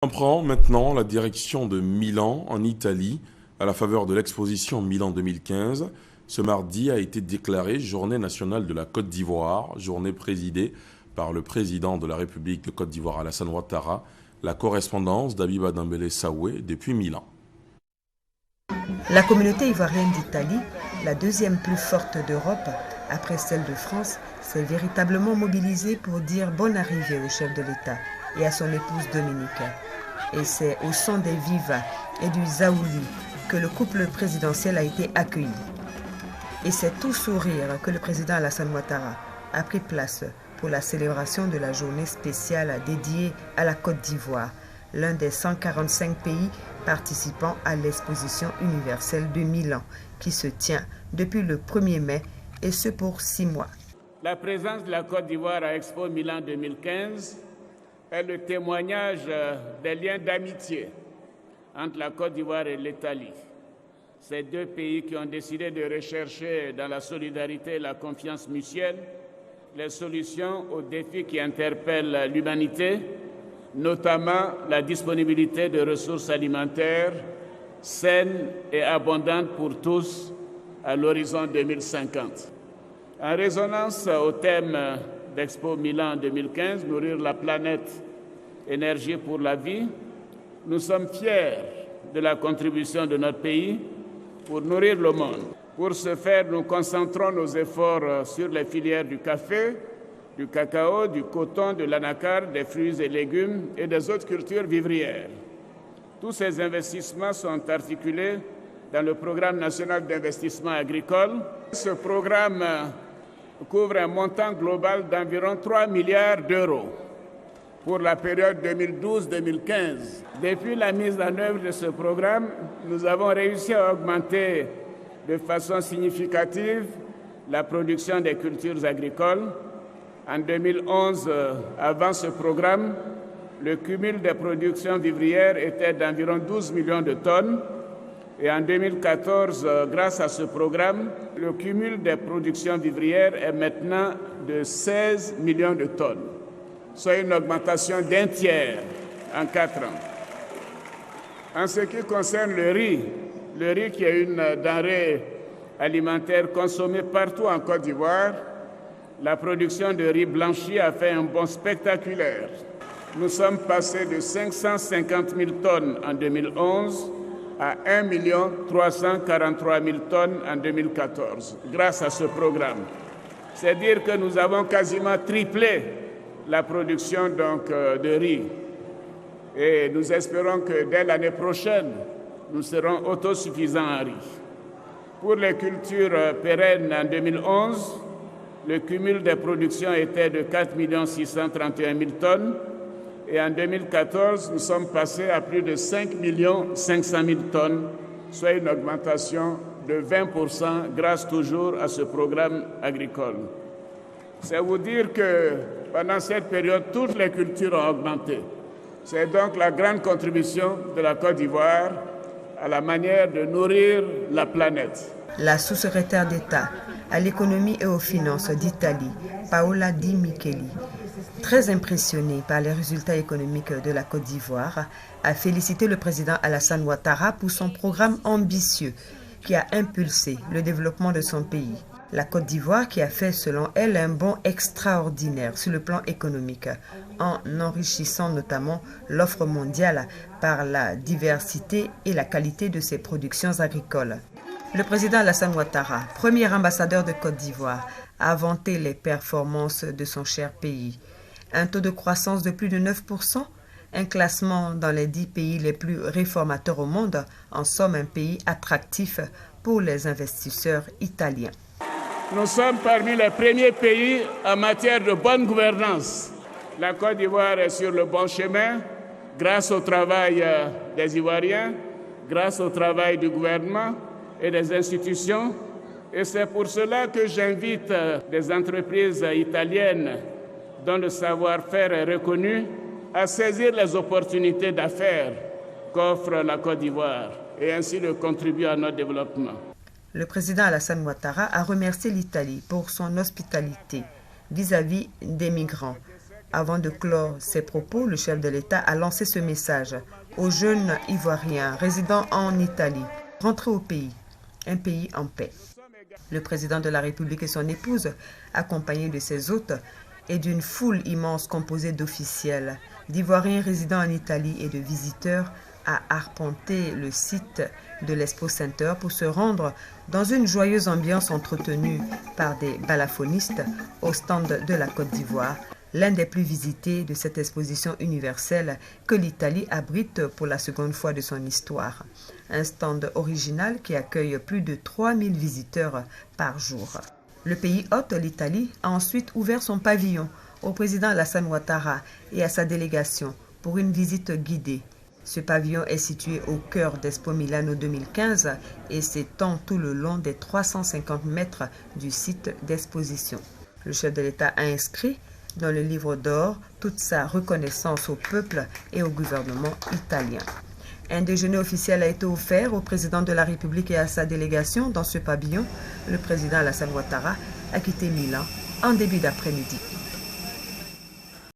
On prend maintenant la direction de Milan, en Italie, à la faveur de l'exposition Milan 2015. Ce mardi a été déclarée Journée nationale de la Côte d'Ivoire, journée présidée par le président de la République de Côte d'Ivoire, Alassane Ouattara, la correspondance d'Abiba Dambélé Saoué depuis Milan. La communauté ivoirienne d'Italie, la deuxième plus forte d'Europe, après celle de France, s'est véritablement mobilisée pour dire bonne arrivée au chef de l'État et à son épouse Dominique. Et c'est au son des vivas et du zaouli que le couple présidentiel a été accueilli. Et c'est tout sourire que le président Alassane Ouattara a pris place pour la célébration de la journée spéciale dédiée à la Côte d'Ivoire, l'un des 145 pays participant à l'exposition universelle de Milan, qui se tient depuis le 1er mai et ce pour 6 mois. La présence de la Côte d'Ivoire à Expo Milan 2015 est le témoignage des liens d'amitié entre la Côte d'Ivoire et l'Italie. Ces deux pays qui ont décidé de rechercher dans la solidarité et la confiance mutuelle les solutions aux défis qui interpellent l'humanité, notamment la disponibilité de ressources alimentaires saines et abondantes pour tous à l'horizon 2050. En résonance au thème d'Expo Milan 2015, Nourrir la planète, énergie pour la vie, nous sommes fiers de la contribution de notre pays pour nourrir le monde. Pour ce faire, nous concentrons nos efforts sur les filières du café, du cacao, du coton, de l'anacarde, des fruits et légumes et des autres cultures vivrières. Tous ces investissements sont articulés dans le programme national d'investissement agricole. Ce programme couvre un montant global d'environ 3 milliards d'euros pour la période 2012-2015. Depuis la mise en œuvre de ce programme, nous avons réussi à augmenter de façon significative la production des cultures agricoles. En 2011, avant ce programme, le cumul des productions vivrières était d'environ 12 millions de tonnes. Et en 2014, grâce à ce programme, le cumul des productions vivrières est maintenant de 16 millions de tonnes, soit une augmentation d'1 tiers en 4 ans. En ce qui concerne le riz qui est une denrée alimentaire consommée partout en Côte d'Ivoire, la production de riz blanchi a fait un bond spectaculaire. Nous sommes passés de 550 000 tonnes en 2011 à 1 343 000 tonnes en 2014, grâce à ce programme. C'est dire que nous avons quasiment triplé la production de riz. Et nous espérons que dès l'année prochaine, nous serons autosuffisants en riz. Pour les cultures pérennes en 2011, le cumul des productions était de 4 631 000 tonnes. Et en 2014, nous sommes passés à plus de 5 500 000 tonnes, soit une augmentation de 20% grâce toujours à ce programme agricole. C'est vous dire que pendant cette période, toutes les cultures ont augmenté. C'est donc la grande contribution de la Côte d'Ivoire à la manière de nourrir la planète. La sous-secrétaire d'État à l'économie et aux finances d'Italie, Paola Di Micheli, très impressionnée par les résultats économiques de la Côte d'Ivoire, a félicité le président Alassane Ouattara pour son programme ambitieux qui a impulsé le développement de son pays. La Côte d'Ivoire qui a fait, selon elle, un bond extraordinaire sur le plan économique, en enrichissant notamment l'offre mondiale par la diversité et la qualité de ses productions agricoles. Le président Alassane Ouattara, premier ambassadeur de Côte d'Ivoire, a vanté les performances de son cher pays. Un taux de croissance de plus de 9%, un classement dans les 10 pays les plus réformateurs au monde, en somme un pays attractif pour les investisseurs italiens. Nous sommes parmi les premiers pays en matière de bonne gouvernance. La Côte d'Ivoire est sur le bon chemin grâce au travail des Ivoiriens, grâce au travail du gouvernement et des institutions. Et c'est pour cela que j'invite des entreprises italiennes dont le savoir-faire est reconnu à saisir les opportunités d'affaires qu'offre la Côte d'Ivoire et ainsi de contribuer à notre développement. Le président Alassane Ouattara a remercié l'Italie pour son hospitalité vis-à-vis des migrants, Avant de clore ses propos, le chef de l'État a lancé ce message aux jeunes Ivoiriens résidant en Italie. Rentrez au pays, un pays en paix. Le président de la République et son épouse, accompagnés de ses hôtes et d'une foule immense composée d'officiels, d'Ivoiriens résidant en Italie et de visiteurs, a arpenté le site de l'Expo Center pour se rendre dans une joyeuse ambiance entretenue par des balafónistes au stand de la Côte d'Ivoire, l'un des plus visités de cette exposition universelle que l'Italie abrite pour la seconde fois de son histoire. Un stand original qui accueille plus de 3000 visiteurs par jour. Le pays hôte, l'Italie, a ensuite ouvert son pavillon au président Alassane Ouattara et à sa délégation pour une visite guidée. Ce pavillon est situé au cœur d'Expo Milano 2015 et s'étend tout le long des 350 mètres du site d'exposition. Le chef de l'État a inscrit dans le livre d'or toute sa reconnaissance au peuple et au gouvernement italien. Un déjeuner officiel a été offert au président de la République et à sa délégation dans ce pavillon. Le président Alassane Ouattara a quitté Milan en début d'après-midi.